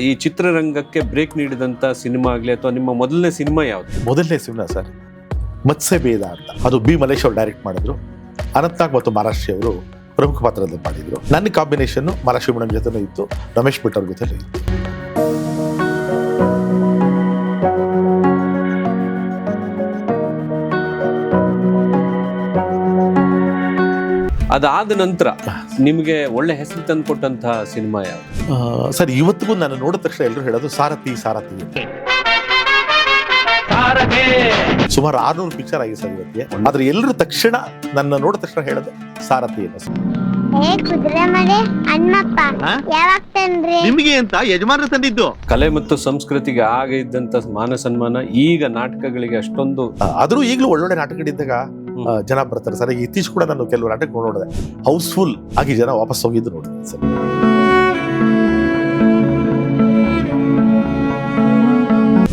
ಈ ಚಿತ್ರರಂಗಕ್ಕೆ break ನೀಡಿದಂಥ cinema ಆಗಲಿ ಅಥವಾ ನಿಮ್ಮ ಮೊದಲನೇ ಸಿನಿಮಾ ಯಾವುದು? ಮೊದಲನೇ ಸಿನಿಮಾ ಸರ್ ಮತ್ಸ್ಯ ಭೇದ ಅಂತ. ಅದು ಬಿ ಮಲೇಶ್ ಅವರು ಡೈರೆಕ್ಟ್ ಮಾಡಿದ್ರು. ಅನಂತ್ನಾಗ್ ಮತ್ತು ಮಹಾರಾಷ್ಟ್ರಿ ಅವರು ಪ್ರಮುಖ ಪಾತ್ರದಲ್ಲಿ ಮಾಡಿದ್ರು. ನನ್ನ ಕಾಂಬಿನೇಷನ್ ಮಹಾರಾಷ್ಟ್ರಿ ಮೇಡಮ್ ಜೊತೆನೂ ಇತ್ತು, ರಮೇಶ್ ಭಟ್ ಅವ್ರ ಜೊತೆ ಇತ್ತು. ಅದಾದ ನಂತರ ನಿಮಗೆ ಒಳ್ಳೆ ಹೆಸರು ತಂದು ಕೊಟ್ಟಂತಹ ಸಿನಿಮಾ ಯಾವುದು? ಸರ್ ಇವತ್ತಿಗೂ ನಾನು ನೋಡಿದ ತಕ್ಷಣ ಎಲ್ಲರೂ ಹೇಳೋದು ಸಾರಥಿ ಸಾರಥಿ ಅಂತ. ಸುಮಾರು 600 ಪಿಕ್ಚರ್ ಆಗಿದೆ ಸರ್ ಇವತ್ತಿಗೆ. ಆದ್ರೆ ಎಲ್ಲರೂ ತಕ್ಷಣ ನನ್ನ ನೋಡಿದ ತಕ್ಷಣ ಹೇಳೋದು ಸಾರಥಿ ಅಂತ. ನಿಮಗೆ ಅಂತ ಯಜಮಾನ ತಂದಿದ್ದು. ಕಲೆ ಮತ್ತು ಸಂಸ್ಕೃತಿಗೆ ಆಗ ಇದ್ದಂತ ಮಾನ ಸನ್ಮಾನ ಈಗ ನಾಟಕಗಳಿಗೆ ಅಷ್ಟೊಂದು. ಆದ್ರೂ ಈಗಲೂ ಒಳ್ಳೊಳ್ಳೆ ನಾಟಕಗಳಿದ್ದಾಗ ಜನ ಬರ್ತಾರೆ ಸರ್. ಈಗ ಇತ್ತೀಚೆಗೆ ಕೂಡ ನಾನು ಕೆಲವು ನಾಟಕ ನೋಡಿದೆ, ಹೌಸ್ಫುಲ್ ಆಗಿ ಜನ ವಾಪಸ್ ಹೋಗಿದ್ದು ನೋಡಿದೆ ಸರ್.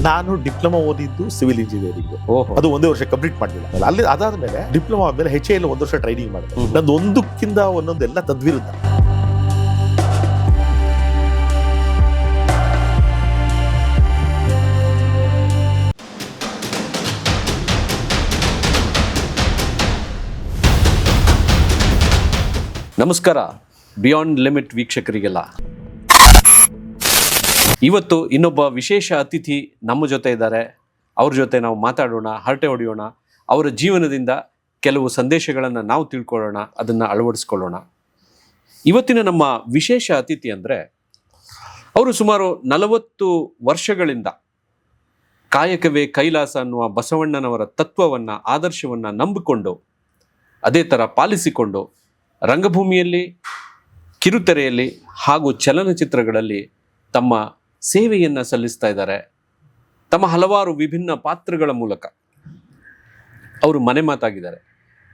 ನಾನು ಡಿಪ್ಲೊಮಾ ಓದಿದ್ದು ಸಿವಿಲ್ ಇಂಜಿನಿಯರಿಂಗ್. ಅದು 1 ವರ್ಷ ಕಂಪ್ಲೀಟ್ ಮಾಡಲಿಲ್ಲ. ಅಲ್ಲಿ ಅದಾದ್ಮೇಲೆ ಡಿಪ್ಲೊಮಾ ಆದ್ಮೇಲೆ HAL 1 ವರ್ಷ ಟ್ರೈನಿಂಗ್ ಮಾಡಿದೆ. ನಂದು ಒಂದಕ್ಕಿಂತ ಒಂದೊಂದೆಲ್ಲ ತದ್ವಿರುದ್ಧ. ನಮಸ್ಕಾರ ಬಿಯಾಂಡ್ ಲಿಮಿಟ್ ವೀಕ್ಷಕರಿಗೆಲ್ಲ. ಇವತ್ತು ಇನ್ನೊಬ್ಬ ವಿಶೇಷ ಅತಿಥಿ ನಮ್ಮ ಜೊತೆ ಇದ್ದಾರೆ. ಅವ್ರ ಜೊತೆ ನಾವು ಮಾತಾಡೋಣ, ಹರಟೆ ಹೊಡೆಯೋಣ, ಅವರ ಜೀವನದಿಂದ ಕೆಲವು ಸಂದೇಶಗಳನ್ನು ನಾವು ತಿಳ್ಕೊಳ್ಳೋಣ, ಅದನ್ನು ಅಳವಡಿಸ್ಕೊಳ್ಳೋಣ. ಇವತ್ತಿನ ನಮ್ಮ ವಿಶೇಷ ಅತಿಥಿ ಅಂದರೆ ಅವರು ಸುಮಾರು 40 ವರ್ಷಗಳಿಂದ ಕಾಯಕವೇ ಕೈಲಾಸ ಅನ್ನುವ ಬಸವಣ್ಣನವರ ತತ್ವವನ್ನು, ಆದರ್ಶವನ್ನು ನಂಬಿಕೊಂಡು ಅದೇ ಥರ ಪಾಲಿಸಿಕೊಂಡು ರಂಗಭೂಮಿಯಲ್ಲಿ, ಕಿರುತೆರೆಯಲ್ಲಿ ಹಾಗೂ ಚಲನಚಿತ್ರಗಳಲ್ಲಿ ತಮ್ಮ ಸೇವೆಯನ್ನು ಸಲ್ಲಿಸ್ತಾ ಇದ್ದಾರೆ. ತಮ್ಮ ಹಲವಾರು ವಿಭಿನ್ನ ಪಾತ್ರಗಳ ಮೂಲಕ ಅವರು ಮನೆ ಮಾತಾಗಿದ್ದಾರೆ.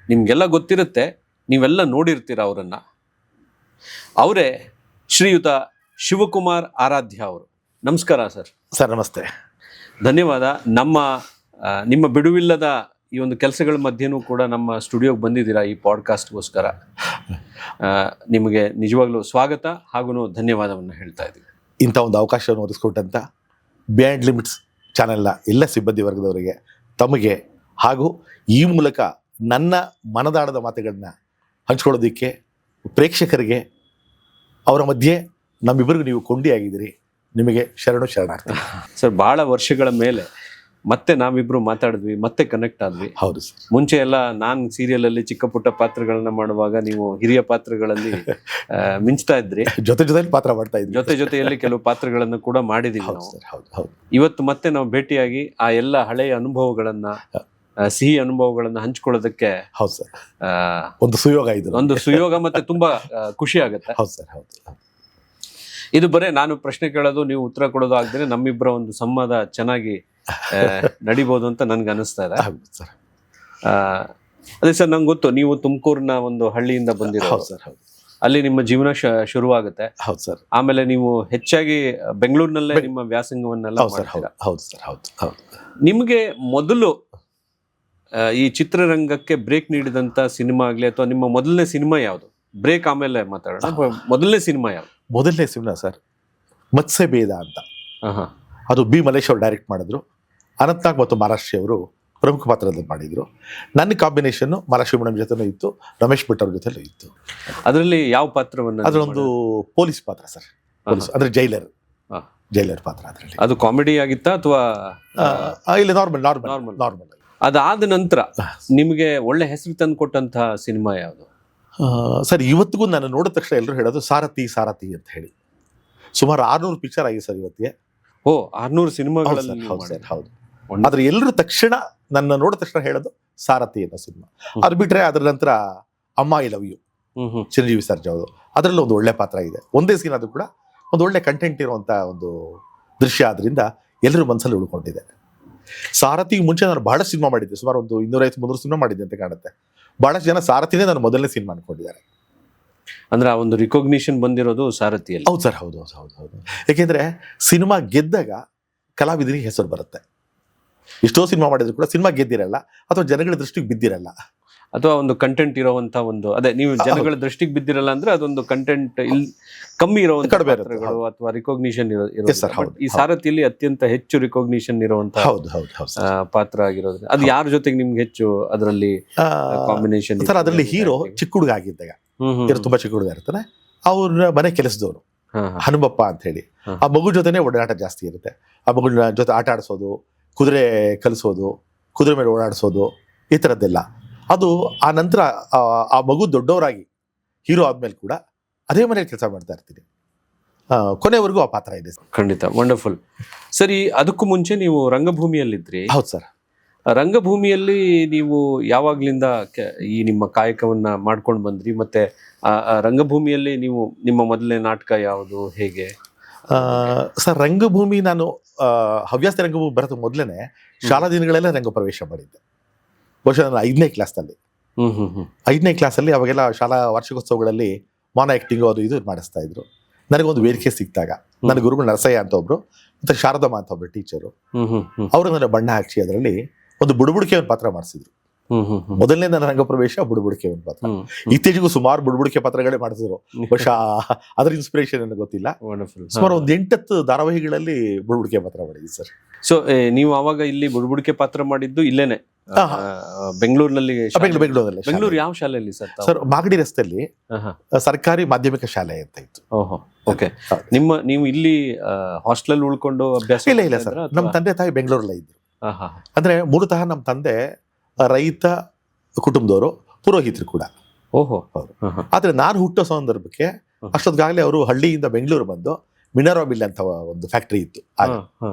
ನಿಮಗೆಲ್ಲ ಗೊತ್ತಿರುತ್ತೆ, ನೀವೆಲ್ಲ ನೋಡಿರ್ತೀರ ಅವರನ್ನು. ಅವರೇ ಶ್ರೀಯುತ ಶಿವಕುಮಾರ್ ಆರಾಧ್ಯ ಅವರು. ನಮಸ್ಕಾರ ಸರ್. ಸರ್ ನಮಸ್ತೆ, ಧನ್ಯವಾದ. ನಿಮ್ಮ ಬಿಡುವಿಲ್ಲದ ಈ ಒಂದು ಕೆಲಸಗಳ ಮಧ್ಯೆನೂ ಕೂಡ ನಮ್ಮ ಸ್ಟುಡಿಯೋಗೆ ಬಂದಿದ್ದೀರಾ ಈ ಪಾಡ್ಕಾಸ್ಟ್ಗೋಸ್ಕರ. ನಿಮಗೆ ನಿಜವಾಗ್ಲೂ ಸ್ವಾಗತ ಹಾಗೂ ಧನ್ಯವಾದವನ್ನು ಹೇಳ್ತಾ ಇದ್ದೀವಿ. ಇಂಥ ಒಂದು ಅವಕಾಶವನ್ನು ಒದಗಿಸ್ಕೊಟ್ಟಂಥ ಬಿಯಾಂಡ್ ಲಿಮಿಟ್ಸ್ ಚಾನೆಲ್ನ ಎಲ್ಲ ಸಿಬ್ಬಂದಿ ವರ್ಗದವರಿಗೆ, ತಮಗೆ ಹಾಗೂ ಈ ಮೂಲಕ ನನ್ನ ಮನದಾಳದ ಮಾತುಗಳನ್ನ ಹಂಚ್ಕೊಳ್ಳೋದಕ್ಕೆ ಪ್ರೇಕ್ಷಕರಿಗೆ, ಅವರ ಮಧ್ಯೆ ನಮ್ಮಿಬ್ಬರಿಗೂ ನೀವು ಕೊಂಡಿಯಾಗಿದ್ದೀರಿ. ನಿಮಗೆ ಶರಣಾರ್ಥಿ ಸರ್. ಭಾಳ ವರ್ಷಗಳ ಮೇಲೆ ಮತ್ತೆ ನಾವಿಬ್ರು ಮಾತಾಡಿದ್ವಿ, ಮತ್ತೆ ಕನೆಕ್ಟ್ ಆದ್ವಿ. ಹೌದು ಸರ್. ಮುಂಚೆ ಎಲ್ಲ ನಾನು ಸೀರಿಯಲಲ್ಲಿ ಚಿಕ್ಕ ಪುಟ್ಟ ಪಾತ್ರಗಳನ್ನ ಮಾಡುವಾಗ ನೀವು ಹಿರಿಯ ಪಾತ್ರಗಳಲ್ಲಿ ಮಿಂಚ್ತಾ ಇದ್ರಿ. ಜೊತೆಯಲ್ಲಿ ಪಾತ್ರ ಮಾಡ್ತಾ ಇದ್ವಿ. ಜೊತೆಯಲ್ಲಿ ಕೆಲವು ಪಾತ್ರಗಳನ್ನು ಕೂಡ ಮಾಡಿದೀವಿ ನಾವು. ಇವತ್ತು ಮತ್ತೆ ನಾವು ಭೇಟಿಯಾಗಿ ಆ ಎಲ್ಲ ಹಳೆಯ ಅನುಭವಗಳನ್ನ, ಸಿಹಿ ಅನುಭವಗಳನ್ನ ಹಂಚ್ಕೊಳ್ಳೋದಕ್ಕೆ ಹೌದು ಸರ್ ಒಂದು ಸುಯೋಗ ಇದು. ಒಂದು ಸುಯೋಗ ಮತ್ತೆ ತುಂಬಾ ಖುಷಿ ಆಗುತ್ತೆ. ಹೌದು ಸರ್. ಹೌದು. ಇದು ಬರೇ ನಾನು ಪ್ರಶ್ನೆ ಕೇಳೋದು, ನೀವು ಉತ್ತರ ಕೊಡೋದು ಆಗದೆ ನಮ್ಮಿಬ್ಬರ ಒಂದು ಸಂವಾದ ಚೆನ್ನಾಗಿ ನಡಿಬಹುದು ಅಂತ ನನ್ಗೆ ಅನಿಸ್ತಾ ಇದೆ. ಅದೇ ಸರ್, ನಂಗೆ ಗೊತ್ತು ನೀವು ತುಮಕೂರಿನ ಒಂದು ಹಳ್ಳಿಯಿಂದ ಬಂದಿರೋ ಸರ್. ಅಲ್ಲಿ ನಿಮ್ಮ ಜೀವನ ಶುರುವಾಗುತ್ತೆ. ಹೌದು ಸರ್. ಆಮೇಲೆ ನೀವು ಹೆಚ್ಚಾಗಿ ಬೆಂಗಳೂರಿನಲ್ಲೇ ನಿಮ್ಮ ವ್ಯಾಸಂಗವನ್ನೆಲ್ಲ ಮಾಡ್ತೀರಾ. ಹೌದು ಸರ್. ಹೌದು. ನಿಮಗೆ ಮೊದಲು ಈ ಚಿತ್ರರಂಗಕ್ಕೆ ಬ್ರೇಕ್ ನೀಡಿದಂತ ಸಿನಿಮಾ ಆಗ್ಲಿ ಅಥವಾ ನಿಮ್ಮ ಮೊದಲನೇ ಸಿನಿಮಾ ಯಾವುದು? ಬ್ರೇಕ್ ಆಮೇಲೆ ಮಾತಾಡೋಣ. ಮೊದಲನೇ ಸಿನಿಮಾ ಯಾವುದು? ಮೊದಲನೇ ಸಿನಿಮಾ ಸರ್ ಮತ್ಸ್ಯ ಭೇದ ಅಂತ. ಅದು ಬಿ ಮಲೇಶ್ ಅವರು ಡೈರೆಕ್ಟ್ ಮಾಡಿದ್ರು. ಅನಂತ್ನಾಗ್ ಮತ್ತು ಮಹಾರಾಷ್ಟ್ರಿ ಅವರು ಪ್ರಮುಖ ಪಾತ್ರದಲ್ಲಿ ಮಾಡಿದ್ರು. ನನ್ನ ಕಾಂಬಿನೇಷನ್ ಮಹಾರಾಷ್ಟ್ರಿ ಮೇಡಮ್ ಜೊತೆನೂ ಇತ್ತು, ರಮೇಶ್ ಭಟ್ ಅವ್ರ ಜೊತೆಲೂ ಇತ್ತು. ಅದರಲ್ಲಿ ಯಾವ ಪಾತ್ರವನ್ನು? ಅದರೊಂದು ಪೊಲೀಸ್ ಪಾತ್ರ ಸರ್. ಪೊಲೀಸ್ ಅಂದ್ರೆ ಜೈಲರ್ ಪಾತ್ರ. ಅದರಲ್ಲಿ ಅದು ಕಾಮಿಡಿ ಆಗಿತ್ತಾ ಅಥವಾ ಇಲ್ಲ ನಾರ್ಮಲ್. ಅದಾದ ನಂತರ ನಿಮಗೆ ಒಳ್ಳೆ ಹೆಸರು ತಂದು ಕೊಟ್ಟಂತಹ ಸಿನಿಮಾ ಯಾವುದು? ಸರ್ ಇವತ್ತಿಗೂ ನಾನು ನೋಡಿದ ತಕ್ಷಣ ಎಲ್ಲರೂ ಹೇಳೋದು ಸಾರಥಿ ಸಾರಥಿ ಅಂತ ಹೇಳಿ. ಸುಮಾರು 600 ಪಿಕ್ಚರ್ ಆಗಿದೆ ಸರ್ ಇವತ್ತಿಗೆ. 600 ಸಿನಿಮಾಗಳಲ್ಲಿ. ಹೌದು. ಆದ್ರೆ ಎಲ್ಲರೂ ತಕ್ಷಣ ನನ್ನ ನೋಡಿದ ತಕ್ಷಣ ಹೇಳೋದು ಸಾರಥಿ ಅನ್ನೋ ಸಿನಿಮಾ. ಅದು ಬಿಟ್ರೆ ಅದರ ನಂತರ Amma I love you, Chiranjeevi Sarja ಅವರು, ಅದರಲ್ಲಿ ಒಂದು ಒಳ್ಳೆ ಪಾತ್ರ ಇದೆ. ಒಂದೇ ಸೀನ್ ಅದು ಕೂಡ ಒಂದು ಒಳ್ಳೆ ಕಂಟೆಂಟ್ ಇರುವಂತ ಒಂದು ದೃಶ್ಯ. ಆದ್ರಿಂದ ಎಲ್ಲರೂ ಮನಸ್ಸಲ್ಲಿ ಉಳ್ಕೊಂಡಿದೆ. ಸಾರಥಿಗೆ ಮುಂಚೆ ನಾನು ಬಹಳಷ್ಟು ಸಿನಿಮಾ ಮಾಡಿದ್ದೆ, ಸುಮಾರು ಒಂದು 250-300 ಸಿನಿಮಾ ಮಾಡಿದ್ದೆ ಅಂತ ಕಾಣುತ್ತೆ. ಬಹಳಷ್ಟು ಜನ ಸಾರಥಿನೇ ನಾನು ಮೊದಲನೇ ಸಿನಿಮಾ ಅನ್ಕೊಂಡಿದ್ದಾರೆ. ಅಂದ್ರೆ ಆ ಒಂದು ರಿಕಾಗ್ನಿಷನ್ ಬಂದಿರೋದು ಸಾರಥಿಯಲ್ಲಿ. ಹೌದು ಸರ್. ಹೌದು. ಯಾಕೆಂದ್ರೆ ಸಿನಿಮಾ ಗೆದ್ದಾಗ ಕಲಾವಿದರಿಗೆ ಹೆಸರು ಬರುತ್ತೆ. ಎಷ್ಟೋ ಸಿನಿಮಾ ಮಾಡಿದ್ರು ಕೂಡ ಸಿನಿಮಾ ಗೆದ್ದಿರಲ್ಲ ಅಥವಾ ಜನಗಳ ದೃಷ್ಟಿಗೆ ಬಿದ್ದಿರಲ್ಲ. ಅಥವಾ ಒಂದು ಕಂಟೆಂಟ್ ಇರುವಂತ ಒಂದು ಅದೇ ನೀವು ಜನಗಳ ದೃಷ್ಟಿಗೆ ಬಿದ್ದಿರಲ್ಲ ಅಂದ್ರೆ ಅದೊಂದು ಕಂಟೆಂಟ್ ಕಮ್ಮಿ ಇರುವಂತ ಕಡಿಮೆ ಇರುತ್ತೆ, ಪಾತ್ರಗಳು ಅಥವಾ ರಿಕಾಗ್ನಿಷನ್ Yes, sir, ಹೌದು, ಈ ಸಾರಥಿಯಲ್ಲಿ ಅತ್ಯಂತ ಹೆಚ್ಚು ರಿಕಾಗ್ನಿಷನ್ ಇರುವಂತ ಹೌದು ಹೌದು ಹೌದು ಸರ್. ಪಾತ್ರ ಆಗಿರೋದ್ರಿಂದ ಅದು ಯಾರ ಜೊತೆಗೆ ನಿಮ್ಗೆ ಹೆಚ್ಚು ಅದರಲ್ಲಿ ಕಾಂಬಿನೇಷನ್? ಸರ್ ಅದರಲ್ಲಿ ಹೀರೋ ಚಿಕ್ಕ ಹುಡುಗ ಆಗಿದ್ದಾಗ, ಹೀರೋ ತುಂಬಾ ಚಿಕ್ಕ ಹುಡುಗ ಇರ್ತಾನೆ, ಅವ್ರ ಮನೆ ಕೆಲಸದವರು ಹನುಮಪ್ಪ ಅಂತ ಹೇಳಿ. ಆ ಮಗು ಜೊತೆನೆ ಒಡನಾಟ ಜಾಸ್ತಿ ಇರುತ್ತೆ. ಆ ಮಗುನ ಜೊತೆ ಆಟ ಆಡಿಸೋದು, ಕುದುರೆ ಕಲಿಸೋದು, ಕುದುರೆ ಮೇಲೆ ಓಡಾಡಿಸೋದು, ಈ ಥರದ್ದೆಲ್ಲ. ಅದು ಆ ನಂತರ ಆ ಮಗು ದೊಡ್ಡವರಾಗಿ ಹೀರೋ ಆದ್ಮೇಲೆ ಕೂಡ ಅದೇ ಮನೇಲಿ ಕೆಲಸ ಮಾಡ್ತಾ ಇರ್ತೀನಿ. ಕೊನೆವರೆಗೂ ಆ ಪಾತ್ರ ಇದೆ. ಖಂಡಿತ, ವಂಡರ್ಫುಲ್. ಸರಿ, ಅದಕ್ಕೂ ಮುಂಚೆ ನೀವು ರಂಗಭೂಮಿಯಲ್ಲಿದ್ರಿ. ಹೌದು ಸರ್. ರಂಗಭೂಮಿಯಲ್ಲಿ ನೀವು ಯಾವಾಗ್ಲಿಂದ ಈ ನಿಮ್ಮ ಕಾಯಕವನ್ನ ಮಾಡ್ಕೊಂಡು ಬಂದ್ರಿ? ಮತ್ತೆ ಆ ರಂಗಭೂಮಿಯಲ್ಲಿ ನೀವು ನಿಮ್ಮ ಮೊದಲನೇ ನಾಟಕ ಯಾವುದು, ಹೇಗೆ? ಸರ್ ರಂಗಭೂಮಿ ನಾನು ಹವ್ಯಾಸ ರಂಗಭೂಮಿ ಬರೋದು ಮೊದಲೇ ಶಾಲಾ ದಿನಗಳಲ್ಲೇ ರಂಗ ಪ್ರವೇಶ ಮಾಡಿದ್ದೆ. ಬಹುಶಃ ನಾನು 5ನೇ ಕ್ಲಾಸಲ್ಲಿ 5ನೇ ಕ್ಲಾಸಲ್ಲಿ ಅವಾಗೆಲ್ಲ ಶಾಲಾ ವಾರ್ಷಿಕೋತ್ಸವಗಳಲ್ಲಿ ಮಾನ ಆಕ್ಟಿಂಗ್ ಅದು ಇದು ಮಾಡಿಸ್ತಾ ಇದ್ರು. ನನಗೊಂದು ವೇದಿಕೆ ಸಿಕ್ತಾಗ ನನ್ನ ಗುರುಗಳು ನರಸಯ್ಯ ಅಂತ ಒಬ್ರು, ಮತ್ತೆ ಶಾರದಮ್ಮ ಅಂತ ಒಬ್ರು ಟೀಚರು, ಅವರು ನನ್ನ ಬಣ್ಣ ಹಾಕಿ ಅದರಲ್ಲಿ ಒಂದು ಬುಡುಬುಡಿಕೆ ಒಂದು ಪಾತ್ರ ಮಾಡಿಸಿದ್ರು. ಮೊದಲನೇ ನನ್ನ ರಂಗ ಪ್ರವೇಶ ಬುಡುಬುಡಿಕೆ ಒಂದು ಪಾತ್ರ. ಇತ್ತೀಚೆಗೂ ಸುಮಾರು ಬುಡುಬುಡಿಕೆ ಪಾತ್ರಗಳೇ ಮಾಡಿಸಿದ್ರು. ಬಹುಶಃ ಅದ್ರ ಇನ್ಸ್ಪಿರೇಷನ್ ನನಗೆ ಗೊತ್ತಿಲ್ಲ. ಸುಮಾರು ಒಂದು 8 ಧಾರಾವಾಹಿಗಳಲ್ಲಿ ಬುಡುಬುಡಿಕೆ ಪಾತ್ರ ಮಾಡಿದ್ವಿ ಸರ್. ಸೊ ನೀವು ಅವಾಗ ಇಲ್ಲಿ ಬುಡುಬುಡಿಕೆ ಪಾತ್ರ ಮಾಡಿದ್ದು ಇಲ್ಲೇನೆ ಬೆಂಗಳೂರಿನಲ್ಲಿ? ಬೆಂಗಳೂರಲ್ಲಿ. ಬೆಂಗಳೂರು ಯಾವ ಶಾಲೆಯಲ್ಲಿ ಸರ್? ಸರ್ ಮಾಗಡಿ ರಸ್ತೆಯಲ್ಲಿ ಸರ್ಕಾರಿ ಮಾಧ್ಯಮಿಕ ಶಾಲೆ ಅಂತ ಇತ್ತು. ಓಹೋ, ಓಕೆ. ನೀವು ಇಲ್ಲಿ ಹಾಸ್ಟೆಲ್ ಉಳ್ಕೊಂಡು ಅಭ್ಯಾಸ? ಇಲ್ಲ ಸರ್, ನಮ್ಮ ತಂದೆ ತಾಯಿ ಬೆಂಗಳೂರಲ್ಲೇ ಇದ್ರು. ಅಂದ್ರೆ ಮೂಲತಃ ನಮ್ಮ ತಂದೆ ರೈತ ಕುಟುಂಬದವರು, ಪುರೋಹಿತರು ಕೂಡ. ಓಹೋ. ಆದ್ರೆ ನಾನು ಹುಟ್ಟೋ ಸಂದರ್ಭಕ್ಕೆ ಅಷ್ಟೊತ್ತಿಗಾಗಲೇ ಅವರು ಹಳ್ಳಿಯಿಂದ ಬೆಂಗಳೂರು ಬಂದು ಮಿನರ್ವಾ ಮಿಲ್ ಅಂತ ಒಂದು ಫ್ಯಾಕ್ಟರಿ ಇತ್ತು.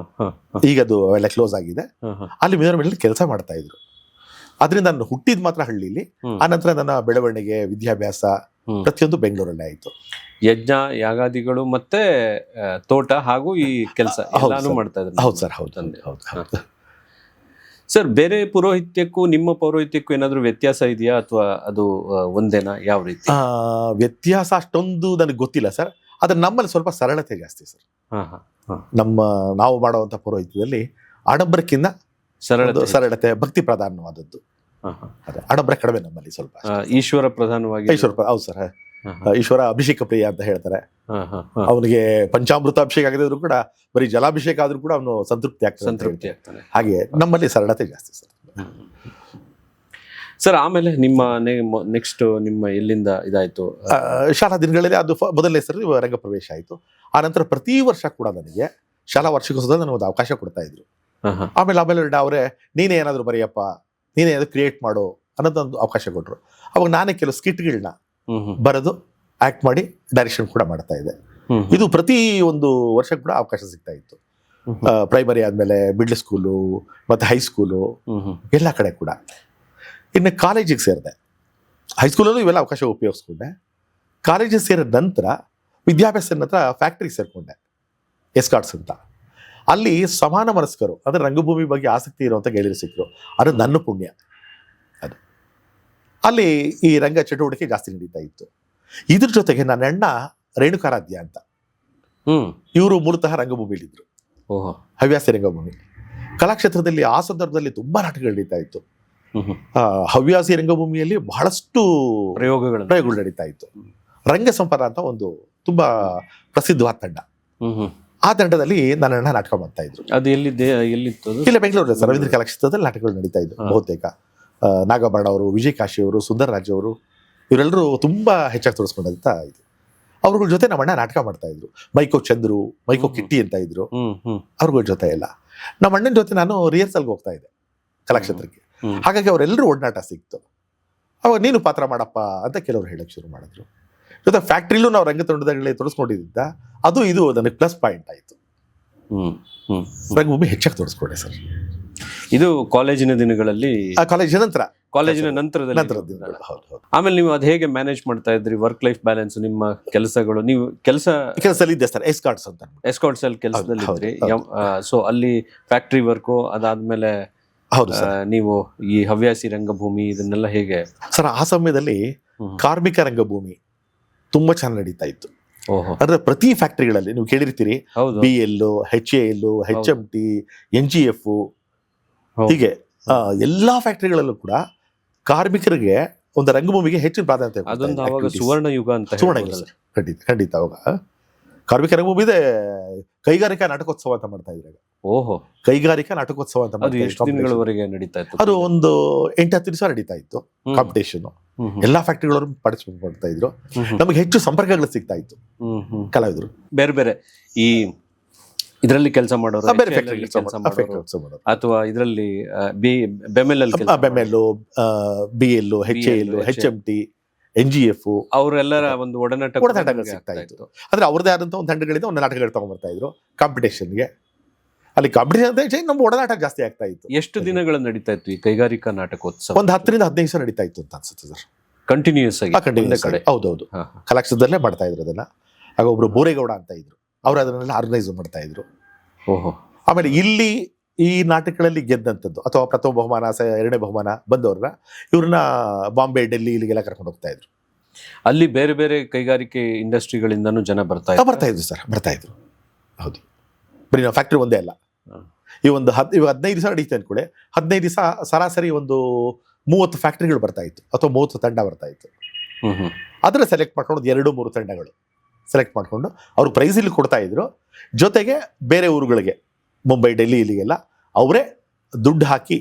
ಈಗ ಅದು ಅವೆಲ್ಲ ಕ್ಲೋಸ್ ಆಗಿದೆ. ಅಲ್ಲಿ ಮಿನರ್ವಾ ಮಿಲ್ ಕೆಲಸ ಮಾಡ್ತಾ ಇದ್ರು. ಅದರಿಂದ ನಾನು ಹುಟ್ಟಿದ್ ಮಾತ್ರ ಹಳ್ಳಿಲಿ. ಆ ನಂತರ ನನ್ನ ಬೆಳವಣಿಗೆ, ವಿದ್ಯಾಭ್ಯಾಸ ಪ್ರತಿಯೊಂದು ಬೆಂಗಳೂರಲ್ಲೇ ಆಯ್ತು. ಯಜ್ಞ ಯಾಗಾದಿಗಳು ಮತ್ತೆ ತೋಟ ಹಾಗೂ ಈ ಕೆಲಸ ಎಲ್ಲಾನು ಮಾಡ್ತಾ ಇದ್ರು? ಹೌದು ಸರ್, ಹೌದು. ಸರ್, ಬೇರೆ ಪೌರೋಹಿತ್ಯಕ್ಕೂ ನಿಮ್ಮ ಪೌರೋಹಿತ್ಯಕ್ಕೂ ಏನಾದ್ರು ವ್ಯತ್ಯಾಸ ಇದೆಯಾ ಅಥವಾ ಅದು ಒಂದೇನಾ? ಯಾವ ರೀತಿ ವ್ಯತ್ಯಾಸ ಅಷ್ಟೊಂದು ನನಗೆ ಗೊತ್ತಿಲ್ಲ ಸರ್. ಆದ್ರೆ ನಮ್ಮಲ್ಲಿ ಸ್ವಲ್ಪ ಸರಳತೆ ಜಾಸ್ತಿ ಸರ್. ನಾವು ಮಾಡುವಂತ ಪೌರೋಹಿತ್ಯದಲ್ಲಿ ಆಡಂಬರಕ್ಕಿಂತ ಸರಳತೆ, ಭಕ್ತಿ ಪ್ರಧಾನವಾದದ್ದು. ಆಡಂಬರ ಕಡಿಮೆ ನಮ್ಮಲ್ಲಿ ಸ್ವಲ್ಪ. ಈಶ್ವರ ಪ್ರಧಾನವಾಗಿ. ಹೌದು ಸರ್. ಈಶ್ವರ ಅಭಿಷೇಕ ಪ್ರಿಯ ಅಂತ ಹೇಳ್ತಾರೆ. ಅವನಿಗೆ ಪಂಚಾಮೃತ ಅಭಿಷೇಕ ಆಗಿದ್ರು ಕೂಡ, ಬರೀ ಜಲಾಭಿಷೇಕ ಆದ್ರೂ ಕೂಡ ಅವನು ಸಂತೃಪ್ತಿ ಆಗ್ತಾನೆ. ಹಾಗೆ ನಮ್ಮಲ್ಲಿ ಸರಳತೆ ಜಾಸ್ತಿ ಸರ್. ಸರ್, ಆಮೇಲೆ ನಿಮ್ಮ ನೆಕ್ಸ್ಟ್ ನಿಮ್ಮ ಎಲ್ಲಿಂದ ಇದಾಯ್ತು? ಶಾಲಾ ದಿನಗಳಲ್ಲಿ ಅದು ಮೊದಲನೇ ಸರಿ ರಂಗ ಪ್ರವೇಶ ಆಯಿತು. ಆ ನಂತರ ಪ್ರತಿ ವರ್ಷ ಕೂಡ ನನಗೆ ಶಾಲಾ ವಾರ್ಷಿಕೋತ್ಸವದಲ್ಲಿ ನನಗೆ ಒಂದು ಅವಕಾಶ ಕೊಡ್ತಾ ಇದ್ರು. ಆಮೇಲೆ ಅವರೇ ನೀನೇ ಏನಾದ್ರು ಬರೆಯಪ್ಪ, ನೀನೇ ಏನಾದ್ರು ಕ್ರಿಯೇಟ್ ಮಾಡು ಅನ್ನೋದೊಂದು ಅವಕಾಶ ಕೊಟ್ಟರು. ಅವಾಗ ನಾನೇ ಕೆಲವು ಸ್ಕಿಟ್ಗಳನ್ನ ಬರೆದು ಆಕ್ಟ್ ಮಾಡಿ ಡೈರೆಕ್ಷನ್ ಕೂಡ ಮಾಡ್ತಾ ಇದ್ದೆ. ಇದು ಪ್ರತಿ ಒಂದು ವರ್ಷ ಕೂಡ ಅವಕಾಶ ಸಿಗ್ತಾ ಇತ್ತು. ಪ್ರೈಮರಿ ಆದ್ಮೇಲೆ ಮಿಡ್ಲ್ ಸ್ಕೂಲು ಮತ್ತೆ ಹೈಸ್ಕೂಲು ಎಲ್ಲ ಕಡೆ ಕೂಡ. ಇನ್ನು ಕಾಲೇಜಿಗೆ ಸೇರಿದೆ. ಹೈಸ್ಕೂಲಲ್ಲೂ ಇವೆಲ್ಲ ಅವಕಾಶ ಉಪಯೋಗಿಸ್ಕೊಂಡೆ. ಕಾಲೇಜಿಗೆ ಸೇರಿದ ನಂತರ ವಿದ್ಯಾಭ್ಯಾಸದ ನಂತರ ಫ್ಯಾಕ್ಟ್ರಿಗೆ ಸೇರಿಕೊಂಡೆ, ಎಸ್ಕಾರ್ಟ್ಸ್ ಅಂತ. ಅಲ್ಲಿ ಸಮಾನ ಮನಸ್ಕರು, ಅಂದರೆ ರಂಗಭೂಮಿ ಬಗ್ಗೆ ಆಸಕ್ತಿ ಇರುವಂಥ ಗೆಳೆಯರು ಸಿಕ್ಕರು. ಅದು ನನ್ನ ಪುಣ್ಯ. ಅದು ಅಲ್ಲಿ ಈ ರಂಗ ಚಟುವಟಿಕೆ ಜಾಸ್ತಿ ನಡೀತಾ ಇತ್ತು. ಇದ್ರ ಜೊತೆಗೆ ನನ್ನ ಅಣ್ಣ ರೇಣುಕಾರಾಧ್ಯ ಅಂತ, ಇವರು ಮೂಲತಃ ರಂಗಭೂಮಿಲಿದ್ರು, ಹವ್ಯಾಸಿ ರಂಗಭೂಮಿ. ಕಲಾಕ್ಷೇತ್ರದಲ್ಲಿ ಆ ಸಂದರ್ಭದಲ್ಲಿ ತುಂಬಾ ನಾಟಕಗಳು ನಡೀತಾ ಇತ್ತು. ಹವ್ಯಾಸಿ ರಂಗಭೂಮಿಯಲ್ಲಿ ಬಹಳಷ್ಟು ಪ್ರಯೋಗಗಳು ನಡೀತಾ ಇತ್ತು. ರಂಗ ಸಂಪದ ಅಂತ ಒಂದು ತುಂಬಾ ಪ್ರಸಿದ್ಧವಾದ ತಂಡ. ಆ ತಂಡದಲ್ಲಿ ನನ್ನ ಅಣ್ಣ ನಾಟಕ ಮಾಡ್ತಾ ಇದ್ರು. ಅದು ಎಲ್ಲಿತ್ತು? ಇಲ್ಲ, ಬೆಂಗಳೂರಲ್ಲಿ ಸರ್, ರವೀಂದ್ರ ಕಲಾಕ್ಷೇತ್ರದಲ್ಲಿ ನಾಟಕಗಳು ನಡೀತಾ ಇದ್ರು. ಬಹುತೇಕ ನಾಗಭರಣ ಅವರು, ವಿಜಯ್ ಕಾಶಿ ಅವರು, ಸುಂದರ್ ರಾಜ್ ಅವರು, ಇವರೆಲ್ಲರೂ ತುಂಬಾ ಹೆಚ್ಚಾಗಿ ತೋರಿಸ್ಕೊಂಡಂತ ಇದು. ಅವ್ರಗಳ ಜೊತೆ ನಮ್ಮ ಅಣ್ಣ ನಾಟಕ ಮಾಡ್ತಾ ಇದ್ರು. ಮೈಕೋ ಚಂದ್ರು, ಮೈಕೋ ಕಿಟ್ಟಿ ಅಂತ ಇದ್ರು. ಅವ್ರಗಳ ಜೊತೆ ಎಲ್ಲ ನಮ್ಮ ಅಣ್ಣನ ಜೊತೆ ನಾನು ರಿಹರ್ಸಲ್ಗೆ ಹೋಗ್ತಾ ಇದ್ದೆ ಕಲಾಕ್ಷೇತ್ರಕ್ಕೆ. ಹಾಗಾಗಿ ಅವರೆಲ್ಲರೂ ಒಡನಾಟ ಸಿಕ್ತು. ಅವಾಗ ನೀನು ಪಾತ್ರ ಮಾಡಪ್ಪ ಅಂತ ಕೆಲವರು ಹೇಳಕ್ ಶುರು ಮಾಡಿದ್ರು. ಜೊತೆ ಫ್ಯಾಕ್ಟ್ರಿಲೂ ನಾವು ರಂಗತಂಡದಲ್ಲಿ ತೊಡಸ್ಕೊಂಡಿದ್ದ, ಅದು ಇದು ನನಗೆ ಪ್ಲಸ್ ಪಾಯಿಂಟ್ ಆಯ್ತು. ರಂಗಭೂಮಿ ಹೆಚ್ಚಾಗಿ ತೋರಿಸ್ಕೊಂಡೆ ಸರ್. ಇದು ಕಾಲೇಜಿನ ದಿನಗಳಲ್ಲಿ? ಕಾಲೇಜಿನ ನಂತರದಲ್ಲಿ. ಆಮೇಲೆ ನೀವು ಅದು ಹೇಗೆ ಮ್ಯಾನೇಜ್ ಮಾಡ್ತಾ ಇದ್ರಿ, ವರ್ಕ್ ಲೈಫ್ ಬ್ಯಾಲೆನ್ಸ್, ನಿಮ್ಮ ಕೆಲಸಗಳು? ನೀವು ಕೆಲಸದಲ್ಲಿ ಇದ್ದೆ ಸರ್, ಎಸ್ಕಾರ್ಟ್ಸ್ ಅಲ್ಲಿ ಕೆಲಸದಲ್ಲಿ ಇದ್ರಿ. ಸೊ ಅಲ್ಲಿ ಫ್ಯಾಕ್ಟ್ರಿ ವರ್ಕು, ಅದಾದ್ಮೇಲೆ ನೀವು ಈ ಹವ್ಯಾಸಿ ರಂಗಭೂಮಿ ಇದನ್ನೆಲ್ಲ ಹೇಗೆ? ಸರ್, ಆ ಸಮಯದಲ್ಲಿ ಕಾರ್ಮಿಕ ರಂಗಭೂಮಿ ತುಂಬಾ ಚೆನ್ನಾಗಿ ನಡೀತಾ ಇತ್ತು. ಅಂದ್ರೆ ಪ್ರತಿ ಫ್ಯಾಕ್ಟ್ರಿಗಳಲ್ಲಿ ನೀವು ಕೇಳಿರ್ತೀರಿ, BL, HAL, HMT, NGF, ಹೀಗೆ ಎಲ್ಲಾ ಫ್ಯಾಕ್ಟ್ರಿಗಳಲ್ಲೂ ಕೂಡ ಕಾರ್ಮಿಕರಿಗೆ ಒಂದು ರಂಗಭೂಮಿಗೆ ಹೆಚ್ಚಿನ ಪ್ರಾಧಾನ್ಯತೆ ಕೊಡ್ತಾ ಅದೊಂದು ಇದೆ, ಅವಾಗ activities. ಸುವರ್ಣ ಯುಗ ಅಂತ ಸುವರ್ಣ ಯುಗ ಹೇಳ್ಬೋದಲ್ಲ? ಸರ್, ಖಂಡಿತ ಖಂಡಿತ. ಅವಾಗ ಕಾರ್ಮಿಕ ರಂಗಭೂಮಿ ಇದೆ, ಕೈಗಾರಿಕಾ ನಾಟಕೋತ್ಸವ ಅಂತ ಮಾಡ್ತಾ ಇದ್ರು. ಓಹೋ, ಕೈಗಾರಿಕಾ ನಾಟಕೋತ್ಸವ ಅಂತ ಅದು ಮಾಡ್ತಾ ಇದ್ರು, ಎಷ್ಟು competition. ದಿನಗಳವರೆಗೆ ನಡೀತಾ ಇತ್ತು? ಅದು ಒಂದು 8-10 ದಿವಸ ನಡೀತಾ ಇತ್ತು ಕಾಂಪಿಟೇಷನ್. ಎಲ್ಲಾ ಫ್ಯಾಕ್ಟರಿಗಳವರು ಪಾರ್ಟಿಸಿಪೇಟ್ ಮಾಡ್ತಾ ಇದ್ರು. ನಮಗೆ ಹೆಚ್ಚು ಸಂಪರ್ಕಗಳು ಸಿಗ್ತಾ ಇತ್ತು ಕಲಾವಿದರು. ಬೇರೆ ಬೇರೆ ಈ ಇದರಲ್ಲಿ ಕೆಲಸ ಮಾಡೋರು, ಬೇರೆ HAL ಫ್ಯಾಕ್ಟರಿ ಅಲ್ಲಿ ಕೆಲ್ಸ ಮಾಡೋರು, ಅಥವಾ ಇದರಲ್ಲಿ BEML BEML, BL, HAL, HMT, NGF ಅವರೆಲ್ಲರ ಒಂದು ಒಡನಾಟಗಳು ಸಿಗ್ತಾ ಇತ್ತು. ಅಂದ್ರೆ ಅವ್ರದೇ ಆದಂತ ಒಂದು ತಂಡಗಳಿಂದ ಒಂದು ನಾಟಕಗಳು ತಗೊಂಡ್ಬರ್ತಾ ಇದ್ರು ಕಾಂಪಿಟೇಷನ್ಗೆ. ಅಲ್ಲಿ ಕಾಂಪಿಟೇಷನ್ ಅಂತ ಹೆಚ್ಚಾಗಿ ನಮ್ಮ ಒಡನಾಟ ಜಾಸ್ತಿ ಆಗ್ತಾ ಇತ್ತು. ಎಷ್ಟು ದಿನಗಳು ನಡೀತಾ ಇತ್ತು ಈ ಕೈಗಾರಿಕಾ ನಾಟಕೋತ್ಸವ? ಒಂದು 10-15 ದಿವಸ ನಡೀತಾ ಇತ್ತು ಅಂತ ಅನ್ಸುತ್ತೆ ಸರ್, ಕಂಟಿನ್ಯೂಸ್ ಆಗಿ ಒಂದೇ ಕಡೆ. ಹೌದೌದು, ಕಲಾಕ್ಷೇತ್ರದಲ್ಲೇ ಮಾಡ್ತಾ ಇದ್ರು ಅದನ್ನ. ಆಗ ಒಬ್ರು ಬೋರೇಗೌಡ ಅಂತ ಇದ್ರು, ಅವ್ರು ಅದನ್ನೆಲ್ಲ ಆರ್ಗನೈಸ್ ಮಾಡ್ತಾ ಇದ್ರು. ಓಹೋ. ಆಮೇಲೆ ಇಲ್ಲಿ ಈ ನಾಟಕಗಳಲ್ಲಿ ಗೆದ್ದಂಥದ್ದು ಅಥವಾ ಪ್ರಥಮ ಬಹುಮಾನ, ಎರಡನೇ ಬಹುಮಾನ ಬಂದವ್ರನ್ನ ಇವ್ರನ್ನ ಬಾಂಬೆ, ಡೆಲ್ಲಿ ಇಲ್ಲಿಗೆಲ್ಲ ಕರ್ಕೊಂಡು ಹೋಗ್ತಾ ಇದ್ರು. ಅಲ್ಲಿ ಬೇರೆ ಬೇರೆ ಕೈಗಾರಿಕೆ ಇಂಡಸ್ಟ್ರಿಗಳಿಂದನೂ ಜನ ಬರ್ತಾ ಇದ್ರು ಸರ್, ಬರ್ತಾ ಇದ್ರು. ಹೌದು, ಬರೀ ನಾವು ಫ್ಯಾಕ್ಟ್ರಿ ಒಂದೇ ಅಲ್ಲ. ಈ ಒಂದು 15 ದಿವಸ ನಡೀತಾ ಅಂದ್ಕೊಳ್ಳಿ, 15 ದಿವಸ ಸರಾಸರಿ ಒಂದು 30 ಫ್ಯಾಕ್ಟ್ರಿಗಳು ಬರ್ತಾ ಇತ್ತು ಅಥವಾ 30 ತಂಡ ಬರ್ತಾ ಇತ್ತು. ಅದನ್ನ ಸೆಲೆಕ್ಟ್ ಮಾಡ್ಕೊಂಡು 2-3 ತಂಡಗಳು ಸೆಲೆಕ್ಟ್ ಮಾಡ್ಕೊಂಡು ಅವ್ರಿಗೆ ಪ್ರೈಸ್ ಇಲ್ಲಿ ಕೊಡ್ತಾ ಇದ್ರು. ಜೊತೆಗೆ ಬೇರೆ ಊರುಗಳಿಗೆ, ಮುಂಬೈ, ಡೆಲ್ಲಿ ಇಲ್ಲಿಗೆಲ್ಲ ಅವರೇ ದುಡ್ಡು ಹಾಕಿ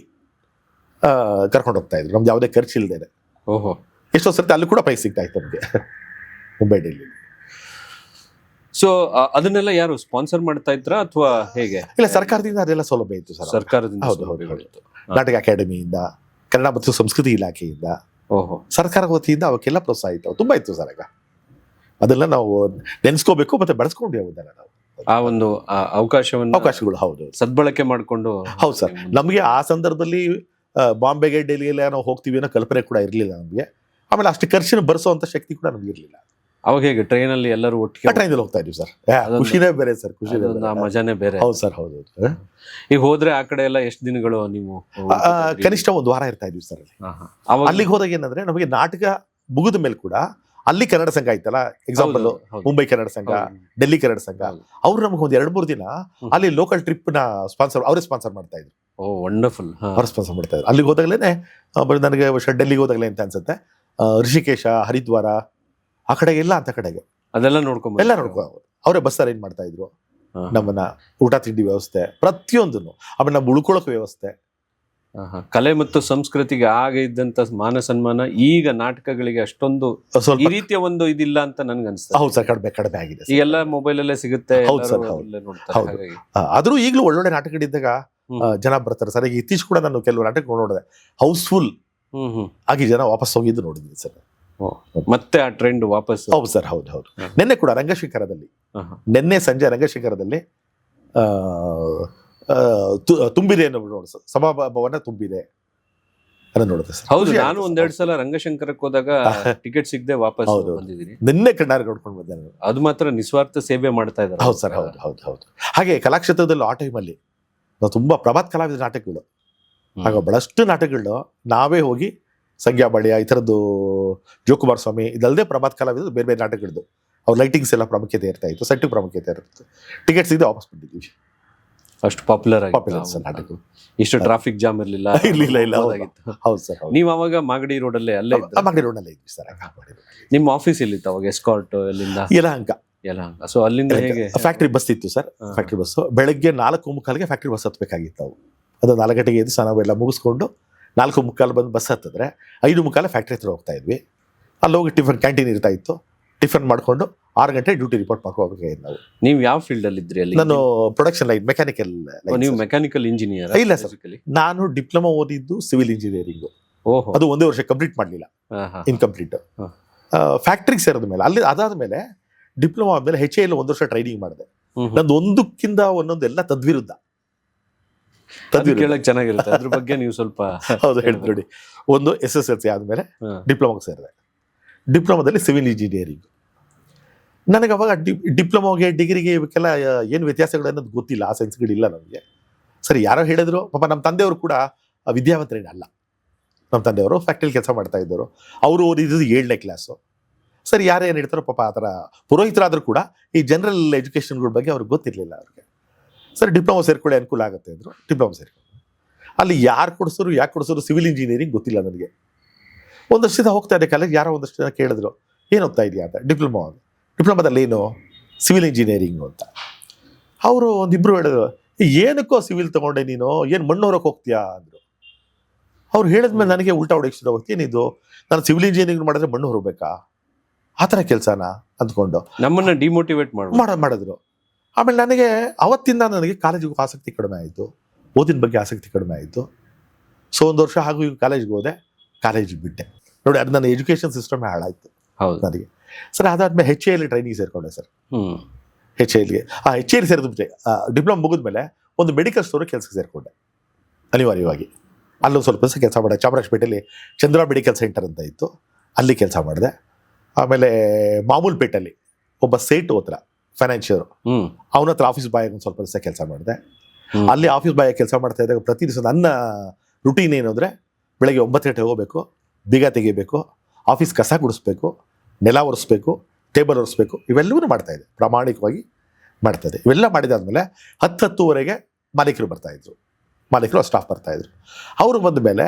ಕರ್ಕೊಂಡು ಹೋಗ್ತಾ ಇದ್ರು, ನಮ್ದು ಯಾವುದೇ ಖರ್ಚು ಇಲ್ಲದೆ. ಓಹೋ. ಎಷ್ಟೋ ಸರ್ತಿ ಅಲ್ಲಿ ಕೂಡ ಪ್ರೈಸ್ ಸಿಗ್ತಾ ಇತ್ತು ನಮಗೆ ಮುಂಬೈ, ಡೆಲ್ಲಿ. ಸೊ ಅದನ್ನೆಲ್ಲ ಯಾರು ಸ್ಪಾನ್ಸರ್ ಮಾಡ್ತಾ ಇದ್ರ ಅಥವಾ ಹೇಗೆ? ಇಲ್ಲ, ಸರ್ಕಾರದಿಂದ ಅದೆಲ್ಲ ಸೌಲಭ್ಯ ಇತ್ತು ಸರ್. ಸರ್ಕಾರದಿಂದ ಹೌದು, ನಾಟಕ ಅಕಾಡೆಮಿಯಿಂದ, ಕನ್ನಡ ಮತ್ತು ಸಂಸ್ಕೃತಿ ಇಲಾಖೆಯಿಂದ, ಓಹೋ, ಸರ್ಕಾರ ವತಿಯಿಂದ ಅವಕ್ಕೆಲ್ಲ ಪ್ರೋತ್ಸಾಹ ಇತ್ತು. ತುಂಬಾ ಇತ್ತು ಸರ್. ಆಗ ಅದೆಲ್ಲ ನಾವು ನೆನೆಸ್ಕೋಬೇಕು ಮತ್ತೆ ಬೆಳೆಸ್ಕೊಂಡು ಯಾವುದನ್ನ ನಾವು ಆ ಒಂದು ಅವಕಾಶಗಳು ಹೌದು ಸದ್ಬಳಕೆ ಮಾಡ್ಕೊಂಡು. ಹೌದು ಸರ್, ನಮಗೆ ಆ ಸಂದರ್ಭದಲ್ಲಿ ಬಾಂಬೆಗೆ, ಡೆಲ್ಲಿಗೆಲ್ಲ ನಾವು ಹೋಗ್ತೀವಿ ಅನ್ನೋ ಕಲ್ಪನೆ ಕೂಡ ಇರಲಿಲ್ಲ ನಮಗೆ. ಆಮೇಲೆ ಅಷ್ಟು ಖರ್ಚಿನ ಭರಿಸುವಂತ ಶಕ್ತಿ ಕೂಡ ನಮ್ಗೆ ಇರಲಿಲ್ಲ. ಅವಾಗ ಹೇಗೆ ಟ್ರೈನ್ ಅಲ್ಲಿ ಎಲ್ಲರೂ ಒಟ್ಟಿಗೆ ಟ್ರೈನಲ್ಲಿ ಹೋಗ್ತಾ ಇದ್ವಿ ಸರ್, ಖುಷಿನೇ ಬೇರೆ ಸರ್, ಖುಷಿ ಮಜಾನೇ ಬೇರೆ. ಹೌದು ಸರ್, ಹೌದು. ಈಗ ಹೋದ್ರೆ ಆ ಕಡೆ ಎಲ್ಲ ಎಷ್ಟು ದಿನಗಳು ನೀವು? ಕನಿಷ್ಠ 1 ವಾರ ಇರ್ತಾ ಇದ್ವಿ ಸರ್. ಅಲ್ಲಿಗೆ ಹೋದಾಗ ಏನಂದ್ರೆ ನಮಗೆ ನಾಟಕ ಮುಗಿದ ಮೇಲೆ ಕೂಡ ಅಲ್ಲಿ ಕನ್ನಡ ಸಂಘ ಇತ್ತಲ್ಲ, ಎಕ್ಸಾಂಪಲ್ ಮುಂಬೈ ಕನ್ನಡ ಸಂಘ, ಡೆಲ್ಲಿ ಕನ್ನಡ ಸಂಘ, ಅವ್ರು ನಮ್ಗೆ ಒಂದು 2-3 ದಿನ ಅಲ್ಲಿ ಲೋಕಲ್ ಟ್ರಿಪ್ ನ ಅವರೇ ಸ್ಪಾನ್ಸರ್ ಮಾಡ್ತಾ ಇದ್ರು. ಓ ವಂಡರ್ಫುಲ್. ಅವ್ರು ಸ್ಪಾನ್ಸರ್ ಮಾಡ್ತಾ ಇದ್ರು. ಅಲ್ಲಿಗೆ ಹೋದಾಗಲೇನೆ ನನಗೆ ಡೆಲ್ಲಿಗೆ ಹೋದಾಗಲೇ ಅಂತ ಅನ್ಸುತ್ತೆ, ಋಷಿಕೇಶ, ಹರಿದ್ವಾರ ಆ ಕಡೆಗೆ ಎಲ್ಲ ಅಂತ ಕಡೆಗೆ ಅದೆಲ್ಲ ಎಲ್ಲ ನೋಡ್ಕೊಂಡು ಅವರೇ ಬಸ್ ಅರೇಂಜ್ ಮಾಡ್ತಾ ಇದ್ರು. ನಮ್ಮನ್ನ ಊಟ ತಿಂಡಿ ವ್ಯವಸ್ಥೆ ಪ್ರತಿಯೊಂದನ್ನು, ಆಮೇಲೆ ನಮ್ಮ ಉಳ್ಕೊಳ್ಳೋಕೆ ವ್ಯವಸ್ಥೆ. ಕಲೆ ಮತ್ತು ಸಂಸ್ಕೃತಿಗೆ ಆಗ ಇದ್ದಂತ ಮಾನ ಸನ್ಮಾನ ಈಗ ನಾಟಕಗಳಿಗೆ ಅಷ್ಟೊಂದು ಈ ರೀತಿಯ ಒಂದು ಇದಿಲ್ಲ ಅಂತ ನನ್ಗೆ ಅನ್ಸುತ್ತೆ. ಹೌದು ಸರ್, ಕಡಿಮೆ ಆಗಿದೆ. ಈಗೆಲ್ಲ ಮೊಬೈಲ್ ಅಲ್ಲೇ ಸಿಗುತ್ತೆ. ಹೌದು ಸರ್, ಆದ್ರೂ ಈಗಲೂ ಒಳ್ಳೊಳ್ಳೆ ನಾಟಕಗಳಿದ್ದಾಗ ಜನ ಬರ್ತಾರೆ ಸರ್. ಈಗ ಇತ್ತೀಚೆಗೆ ಕೂಡ ನಾನು ಕೆಲವು ನಾಟಕ ನೋಡಿದೆ, ಹೌಸ್ಫುಲ್ ಆಗಿ ಜನ ವಾಪಸ್ ಹೋಗಿದ್ದು ನೋಡಿದ್ದೀನಿ ಸರ್. ಮತ್ತೆ ಆ ಟ್ರೆಂಡ್ ವಾಪಸ್. ಹೌದು ಸರ್, ಹೌದು. ನಿನ್ನೆ ಕೂಡ ರಂಗಶೇಖರದಲ್ಲಿ, ನಿನ್ನೆ ಸಂಜೆ ರಂಗಶೇಖರದಲ್ಲಿ ತುಂಬಿದೆ ಸಭಾಭವನ ತುಂಬಿದೆ ಅದನ್ನ ನೋಡುತ್ತೆ ಸರ್. ಹೌದು, ನಾನು 1-2 ಸಲ ರಂಗಶಂಕರಕ್ಕೆ ಹೋದಾಗ ಟಿಕೆಟ್ ಸಿಗದೆ ವಾಪಸ್ ಬಂದಿದ್ದೀನಿ. ನಿನ್ನೆ ಕಣ್ಣಾರೆ ನೋಡ್ಕೊಂಡು ಬಂದೆ. ಅದು ಮಾತ್ರ ನಿಸ್ವಾರ್ಥ ಸೇವೆ ಮಾಡ್ತಾ ಇದ್ದಾರೆ. ಹೌದು ಸರ್, ಹೌದು. ಹಾಗೆ ಕಲಾಕ್ಷೇತ್ರದಲ್ಲಿ ಆ ಟೈಮಲ್ಲಿ ನಾವು ತುಂಬಾ ಪ್ರಭಾತ್ ಕಲಾವಿದ ನಾಟಕಗಳು, ಆಗ ಬಹಳಷ್ಟು ನಾಟಕಗಳು ನಾವೇ ಹೋಗಿ ಸಂಗ್ಯಾ ಬಳಿಯ ಈ ಥರದ್ದು ಜೋಕುಮಾರ್ ಸ್ವಾಮಿ ಇದಲ್ಲದೆ ಪ್ರಭಾತ್ ಕಲಾವಿದ ಬೇರೆ ಬೇರೆ ನಾಟಕಗಳದ್ದು ಅವ್ರ ಲೈಟಿಂಗ್ಸ್ ಎಲ್ಲ ಪ್ರಾಮುಖ್ಯತೆ ಇರ್ತಾ ಇತ್ತು, ಸೆಟ್ಟಿಗೆ ಪ್ರಾಮುಖ್ಯತೆ ಇರುತ್ತೆ. ಟಿಕೆಟ್ ಸಿಗದೆ ವಾಪಸ್ ಬಂದಿದ್ದೀವಿ. ಅಷ್ಟು ಪಾಪ್ಯುಲರ್ ಸರ್ ನಾಟಕ. ಇಷ್ಟು ಟ್ರಾಫಿಕ್ ಜಾಮ್ ಇರಲಿಲ್ಲ. ಹೌದು ಸರ್. ನೀವು ಅವಾಗ ಮಾಗಡಿ ರೋಡಲ್ಲೇ ಅಲ್ಲೇ ಮಾಗಡಿ ರೋಡಲ್ಲೇ ಇದ್ವಿ ಸರ್. ನಿಮ್ಮ ಆಫೀಸ್ ಎಲ್ಲಿತ್ತು ಅವಾಗ? ಎಸ್ಕಾರ್ಟ್ ಎಲ್ಲಿಂದ? ಯಲಹಂಕ. ಸೊ ಅಲ್ಲಿಂದ ಹೇಗೆ? ಫ್ಯಾಕ್ಟ್ರಿ ಬಸ್ ಇತ್ತು ಸರ್. ಫ್ಯಾಕ್ಟ್ರಿ ಬಸ್ ಬೆಳಗ್ಗೆ 4:45 ಫ್ಯಾಕ್ಟ್ರಿ ಬಸ್ ಹತ್ಬೇಕಾಗಿತ್ತು. ಅದು 4 ಗಂಟೆಗೆ ಎದ್ದು ಸ್ನಾನವೆಲ್ಲ ಮುಗಿಸ್ಕೊಂಡು 4:45 ಬಂದು ಬಸ್ ಹತ್ತಿದ್ರೆ 5:45 ಫ್ಯಾಕ್ಟ್ರಿ ಹತ್ರ ಹೋಗ್ತಾ ಇದ್ವಿ. ಅಲ್ಲಿ ಹೋಗಿ ಟಿಫನ್ ಕ್ಯಾಂಟೀನ್ ಇರ್ತಾ ಇತ್ತು, ಟಿಫನ್ ಮಾಡ್ಕೊಂಡು 6 ಗಂಟೆ ಡ್ಯೂಟಿ ರಿಪೋರ್ಟ್ ಮಾಡ್ಕೋಬೇಕು. ನೀವು ಯಾವ ಫೀಲ್ಡ್ ಅಲ್ಲಿ ಇದ್ರಿ ಅಲ್ಲಿ? ನಾನು ಪ್ರೊಡಕ್ಷನ್ ಲೈನ್, ಮೆಕ್ಯಾನಿಕಲ್. ನೀವು ಮೆಕ್ಯಾನಿಕಲ್ ಇಂಜಿನಿಯರ್? ಇಲ್ಲ ಸರ್, ನಾನು ಡಿಪ್ಲೊಮಾ ಓದಿದ್ದು ಸಿವಿಲ್ ಇಂಜಿನಿಯರಿಂಗ್. ಅದು 1 ವರ್ಷ ಕಂಪ್ಲೀಟ್ ಮಾಡಲಿಲ್ಲ, ಇನ್ಕಂಪ್ಲೀಟ್. ಫ್ಯಾಕ್ಟ್ರಿಗೆ ಸೇರಿದ ಮೇಲೆ ಅಲ್ಲಿ ಅದಾದ್ಮೇಲೆ ಡಿಪ್ಲೊಮಾ ಆದ್ಮೇಲೆ HAL 1 ವರ್ಷ ಟ್ರೈನಿಂಗ್ ಮಾಡಿದೆ. ನಂದು ಒಂದಕ್ಕಿಂತ ಒಂದೊಂದು ಎಲ್ಲ ತದ್ವಿರುದ್ಧ. ಕೇಳಕ್ ಚೆನ್ನಾಗಿರುತ್ತೆ, ಅದ್ರ ಬಗ್ಗೆ ನೀವು ಸ್ವಲ್ಪ. ಹೌದು, ಹೇಳ್ತೀನಿ ನೋಡಿ. ಒಂದು SSLC ಆದ್ಮೇಲೆ ಡಿಪ್ಲೊಮಾಗೆ ಸೇರಿದೆ. ಡಿಪ್ಲೊಮಾದಲ್ಲಿ ಸಿವಿಲ್ ಇಂಜಿನಿಯರಿಂಗ್. ನನಗೆ ಅವಾಗ ಡಿಪ್ಲೊಮಾಗೆ, ಡಿಗ್ರಿಗೆ ಇವಕ್ಕೆಲ್ಲ ಏನು ವ್ಯತ್ಯಾಸಗಳು ಅನ್ನೋದು ಗೊತ್ತಿಲ್ಲ, ಆ ಸೆನ್ಸ್ಗಳಿಲ್ಲ ನನಗೆ. ಸರಿ, ಯಾರೋ ಹೇಳಿದ್ರು. ಪಾಪ ನಮ್ಮ ತಂದೆಯವರು ಕೂಡ ವಿದ್ಯಾವಂತರೇನಲ್ಲ. ನಮ್ಮ ತಂದೆಯವರು ಫ್ಯಾಕ್ಟ್ರಿಲಿ ಕೆಲಸ ಮಾಡ್ತಾ ಇದ್ದರು. ಅವರು ಓದಿದ್ದು 7ನೇ ಕ್ಲಾಸು. ಸರಿ, ಯಾರು ಏನು ಹೇಳ್ತಾರೋ ಪಾಪ ಆ ಥರ ಪುರೋಹಿತರಾದರೂ ಕೂಡ ಈ ಜನರಲ್ ಎಜುಕೇಷನ್ಗಳ ಬಗ್ಗೆ ಅವ್ರಿಗೆ ಗೊತ್ತಿರಲಿಲ್ಲ ಅವ್ರಿಗೆ. ಸರಿ, ಡಿಪ್ಲೊಮಾ ಸೇರ್ಕೊಳ್ಳಿ, ಅನುಕೂಲ ಆಗುತ್ತೆ ಅಂದರು. ಡಿಪ್ಲೊಮಾ ಸೇರ್ಕೊಂಡು ಅಲ್ಲಿ ಯಾರು ಕೊಡಿಸೋರು ಯಾಕೆ ಕೊಡಿಸೋರು ಸಿವಿಲ್ ಇಂಜಿನಿಯರಿಂಗ್ ಗೊತ್ತಿಲ್ಲ ನನಗೆ. ಒಂದಷ್ಟು ದಿನ ಹೋಗ್ತಾ ಇದ್ದೆ ಕಾಲೇಜ್, ಯಾರೋ ಒಂದಷ್ಟು ಜನ ಕೇಳಿದ್ರು ಏನು ಓದ್ತಾ ಇದೆಯಾ ಅಂತ. ಡಿಪ್ಲೊಮಾದಲ್ಲಿ ಏನು, ಸಿವಿಲ್ ಇಂಜಿನಿಯರಿಂಗು ಅಂತ. ಅವರು ಒಂದಿಬ್ರು ಹೇಳಿದ್ರು, ಏನಕ್ಕೋ ಸಿವಿಲ್ ತಗೊಂಡೆ ನೀನು, ಏನು ಮಣ್ಣು ಹೊರಕ್ಕೆ ಹೋಗ್ತೀಯಾ ಅಂದರು. ಅವ್ರು ಹೇಳಿದ್ಮೇಲೆ ನನಗೆ ಉಲ್ಟಾ ಹೊಡೆಯಕ್ಕೆ ಶುರು ಹೋಗ್ತೀನಿ, ಏನಿದು ನಾನು ಸಿವಿಲ್ ಇಂಜಿನಿಯರಿಂಗ್ ಮಾಡಿದ್ರೆ ಮಣ್ಣು ಹೊರಬೇಕಾ, ಆ ಥರ ಕೆಲಸನ ಅಂದ್ಕೊಂಡು ನಮ್ಮನ್ನ ಡಿಮೋಟಿವೇಟ್ ಮಾಡಿದ್ರು. ಆಮೇಲೆ ನನಗೆ ಅವತ್ತಿಂದ ನನಗೆ ಕಾಲೇಜಿಗೆ ಆಸಕ್ತಿ ಕಡಿಮೆ ಆಯಿತು, ಓದಿನ ಬಗ್ಗೆ ಆಸಕ್ತಿ ಕಡಿಮೆ ಆಯಿತು. ಸೊ 1 ವರ್ಷ ಹಾಗೂ ಈಗ ಕಾಲೇಜ್ಗೆ ಹೋದೆ, ಕಾಲೇಜಿಗೆ ಬಿಟ್ಟೆ. ನೋಡಿ, ಅದು ನನ್ನ ಎಜುಕೇಷನ್ ಸಿಸ್ಟಮೇ ಹಾಳಾಯಿತು ನನಗೆ. ಸರ್ ಅದಾದ್ಮೇಲೆ HAL ಟ್ರೈನಿಂಗ್ ಸೇರ್ಕೊಂಡೆ ಸರ್. HALಗೆ HAL ಸೇರಿದ್ಬಿಟ್ಟೆ. ಡಿಪ್ಲೊಮಾ ಮುಗಿದ್ಮೇಲೆ ಒಂದು ಮೆಡಿಕಲ್ ಸ್ಟೋರ್ ಕೆಲಸಕ್ಕೆ ಸೇರಿಕೊಂಡೆ ಅನಿವಾರ್ಯವಾಗಿ. ಅಲ್ಲೊಂದು ಸ್ವಲ್ಪ ದಿವಸ ಕೆಲಸ ಮಾಡಿದೆ. ಚಾಮರಾಜಪೇಟೆಯಲ್ಲಿ ಚಂದ್ರ ಮೆಡಿಕಲ್ ಸೆಂಟರ್ ಅಂತ ಇತ್ತು, ಅಲ್ಲಿ ಕೆಲಸ ಮಾಡಿದೆ. ಆಮೇಲೆ ಮಾಮೂಲ್ಪೇಟೆಯಲ್ಲಿ ಒಬ್ಬ ಸೇಟು ಹತ್ರ ಫೈನಾನ್ಷಿಯರು, ಅವನ ಹತ್ರ ಆಫೀಸ್ ಬಾಯ್ ಒಂದು ಸ್ವಲ್ಪ ದಿವಸ ಕೆಲಸ ಮಾಡಿದೆ. ಅಲ್ಲಿ ಆಫೀಸ್ ಬಾಯ್ ಕೆಲಸ ಮಾಡ್ತಾ ಇದ್ದಾಗ ಪ್ರತಿ ದಿವಸ ನನ್ನ ರುಟೀನ್ ಏನು ಅಂದರೆ, ಬೆಳಗ್ಗೆ 9 ಗಂಟೆಗೆ ಹೋಗಬೇಕು, ಬೀಗ ತೆಗಿಬೇಕು, ಆಫೀಸ್ ಕಸ ಗುಡಿಸ್ಬೇಕು, ನೆಲ ಒರೆಸ್ಬೇಕು, ಟೇಬಲ್ ಒರೆಸ್ಬೇಕು, ಇವೆಲ್ಲವೂ ಮಾಡ್ತಾಯಿದ್ದೆ, ಪ್ರಾಮಾಣಿಕವಾಗಿ ಮಾಡ್ತಾಯಿದ್ದೆ. ಇವೆಲ್ಲ ಮಾಡಿದಾದ್ಮೇಲೆ 10-10:30 ಮಾಲೀಕರು ಬರ್ತಾಯಿದ್ರು, ಮಾಲೀಕರು ಸ್ಟಾಫ್ ಬರ್ತಾಯಿದ್ರು. ಅವರು ಬಂದ ಮೇಲೆ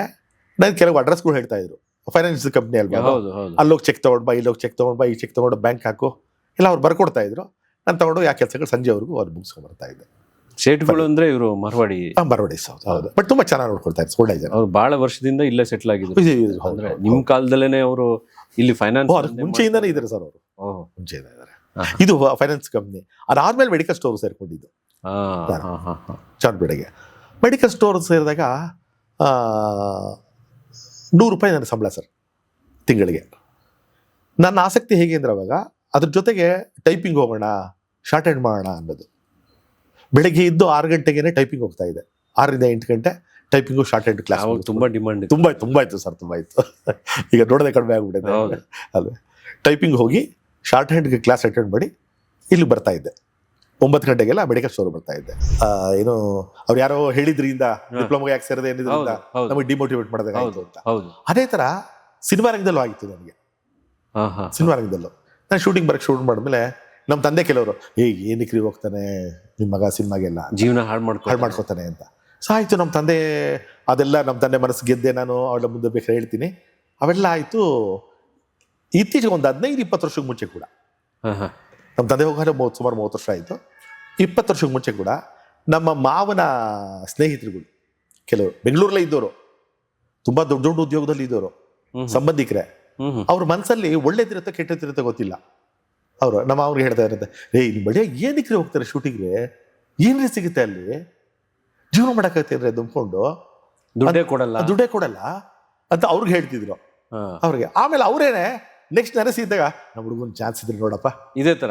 ನನಗೆ ಕೆಲವು ಅಡ್ರೆಸ್ಗಳು ಹೇಳ್ತಾಯಿದ್ರು. ಫೈನಾನ್ಸ್ ಕಂಪ್ನಿ ಅಲ್ವಾ, ಅಲ್ಲೋಗಿ ಚೆಕ್ ತೊಗೊಂಡು ಬಾ, ಇಲ್ಲೋಗಿ ಚೆಕ್ ತೊಗೊಂಡು ಬಾ, ಈ ಚೆಕ್ ತೊಗೊಂಡು ಬ್ಯಾಂಕ್ ಹಾಕು, ಇಲ್ಲ ಅವ್ರು ಬರ್ಕೊಡ್ತಾ ಇದ್ರು. ನಾನು ತೊಗೊಂಡು ಯಾವ ಕೆಲಸಗಳು ಸಂಜೆವರೆಗೂ ಅವ್ರು ಮುಗಿಸ್ಕೊಂಡು ಬರ್ತಾ ಇದ್ದೆ. ಸೇಟ್ಗಳು ಅಂದ್ರೆ ಇವರು ಮಾರ್ವಾಡಿ ಹೌದು, ಬಟ್ ತುಂಬಾ ಚೆನ್ನಾಗಿ ನೋಡ್ಕೊಳ್ತಾ ಇದ್ರು. ಒಳ್ಳೆ ಜನ. ಅವ್ರು ಬಹಳ ವರ್ಷದಿಂದ ಇಲ್ಲೇ ಸೆಟ್ಲ್ ಆಗಿದ್ರು. ಅಂದ್ರೆ ನಿಮ್ ಕಾಲದಲ್ಲೇನೆ ಅವರು ಇಲ್ಲಿ ಫೈನಾನ್ಸ್ ಮುಂಚೆಯಿಂದಾನೇ ಇದ್ದಾರೆ ಸರ್. ಅವರು ಮುಂಚೆಯಿಂದ ಇದ್ದಾರೆ. ಇದು ಫೈನಾನ್ಸ್ ಕಂಪ್ನಿ. ಅದಾದ್ಮೇಲೆ ಮೆಡಿಕಲ್ ಸ್ಟೋರ್ ಸೇರ್ಕೊಂಡಿದ್ದು ಚಾಮರಾಜಪೇಟೆಗೆ. ಮೆಡಿಕಲ್ ಸ್ಟೋರ್ ಸೇರಿದಾಗ 100 ರೂಪಾಯಿ ನನ್ನ ಸಂಬಳ ಸರ್ ತಿಂಗಳಿಗೆ. ನನ್ನ ಆಸಕ್ತಿ ಹೇಗೆ ಅಂದ್ರೆ, ಅವಾಗ ಅದ್ರ ಜೊತೆಗೆ ಟೈಪಿಂಗ್ ಹೋಗೋಣ, ಶಾರ್ಟ್ ಹ್ಯಾಂಡ್ ಮಾಡೋಣ ಅನ್ನೋದು. ಬೆಳಗ್ಗೆ ಇದ್ದು 6 ಗಂಟೆಗೆ ಟೈಪಿಂಗ್ ಹೋಗ್ತಾ ಇದೆ, 6ರಿಂದ 8 ಗಂಟೆ ಟೈಪಿಂಗು ಶಾರ್ಟ್ ಹ್ಯಾಂಡ್ ಕ್ಲಾಸ್. ತುಂಬಾ ಡಿಮಾಂಡ್, ತುಂಬಾ ಇತ್ತು ಸರ್, ತುಂಬಾ ಇತ್ತು. ಈಗ ನೋಡೋದೇ ಕಡಿಮೆ ಆಗ್ಬಿಟ್ಟಿದೆ ಅಲ್ವೇ. ಟೈಪಿಂಗ್ ಹೋಗಿ ಶಾರ್ಟ್ ಹ್ಯಾಂಡ್ಗೆ ಕ್ಲಾಸ್ ಅಟೆಂಡ್ ಮಾಡಿ ಇಲ್ಲಿ ಬರ್ತಾ ಇದ್ದೆ. 9 ಗಂಟೆಗೆಲ್ಲ ಮೆಡಿಕಲ್ ಸ್ಟೋರ್ ಬರ್ತಾ ಇದ್ದೆ. ಏನು ಅವ್ರು ಯಾರೋ ಹೇಳಿದ್ರಿಂದ ಡಿಪ್ಲೊಮಾ ಯಾಕೆ ಸೇರಿದೆ ಏನಿದ್ರಿಂದ ನಮಗೆ ಡಿಮೋಟಿವೇಟ್ ಮಾಡೋದಾಗಾಯ್ತು ಅಂತ. ಅದೇ ತರ ಸಿನಿಮಾ ರಂಗದಲ್ಲೂ ಆಗಿತ್ತು ನನಗೆ. ಸಿನಿಮಾ ರಂಗದಲ್ಲೂ ನಾನು ಶೂಟಿಂಗ್ ಮಾಡಿದ್ಮೇಲೆ ನಮ್ಮ ತಂದೆ ಕೆಲವರು, ಏನಕ್ಕೆ ಹೋಗ್ತಾನೆ ನಿಮ್ಮ ಮಗ ಸಿನಿಮಾಗೆಲ್ಲ, ಜೀವನ ಹಾಳು ಮಾಡ್ಕೋತಾನೆ ಅಂತ. ಸೊ ಆಯಿತು, ನಮ್ಮ ತಂದೆ ಅದೆಲ್ಲ, ನಮ್ಮ ತಂದೆ ಮನಸ್ಸು ಗೆದ್ದೆ ನಾನು, ಅವಳ ಮುಂದೆ ಬೇಕಾದ್ರೆ ಹೇಳ್ತೀನಿ. ಅವೆಲ್ಲ ಆಯಿತು. ಇತ್ತೀಚೆಗೆ ಒಂದು 15-20 ವರ್ಷಕ್ಕೆ ಮುಂಚೆ ಕೂಡ, ನಮ್ಮ ತಂದೆ ಹೋಗಾರೆ ಸುಮಾರು 30 ವರ್ಷ ಆಯಿತು. 20 ವರ್ಷಕ್ಕೆ ಮುಂಚೆ ಕೂಡ ನಮ್ಮ ಮಾವನ ಸ್ನೇಹಿತರುಗಳು ಕೆಲವರು ಬೆಂಗಳೂರಲ್ಲೇ ಇದ್ದವರು, ತುಂಬ ದೊಡ್ಡ ದೊಡ್ಡ ಉದ್ಯೋಗದಲ್ಲಿ ಇದ್ದವರು, ಸಂಬಂಧಿಕರೇ, ಅವ್ರ ಮನಸ್ಸಲ್ಲಿ ಒಳ್ಳೇದಿರುತ್ತೆ ಕೆಟ್ಟದಿರುತ್ತೆ ಗೊತ್ತಿಲ್ಲ. ಅವರು ನಮ್ಮ ಅವ್ರಿಗೆ ಹೇಳ್ತಾ ಇರುತ್ತೆ, ನಿಮ್ಮ ಬಳಿಯ ಏನಕ್ಕೆ ಹೋಗ್ತಾರೆ ಶೂಟಿಂಗ್ರೆ, ಏನ್ರಿ ಸಿಗುತ್ತೆ ಅಲ್ಲಿ, ಜೀವನ ಮಾಡಕ್ಕಾಗ್ತೇನ್ರಿ ಅಂದ್ಕೊಂಡು ದುಡ್ಡೇ ಕೊಡಲ್ಲ ಅಂತ ಅವ್ರಿಗೆ ಹೇಳ್ತಿದ್ರು ಅವ್ರಿಗೆ. ಆಮೇಲೆ ಅವರೇನೆ ನೆಕ್ಸ್ಟ್ ನರಸಿ ಇದ್ದಾಗ, ನಮ್ಮ ಹುಡುಗನ ಚಾನ್ಸ್ ಇದ್ರೆ ನೋಡಪ್ಪ, ಇದೇ ತರ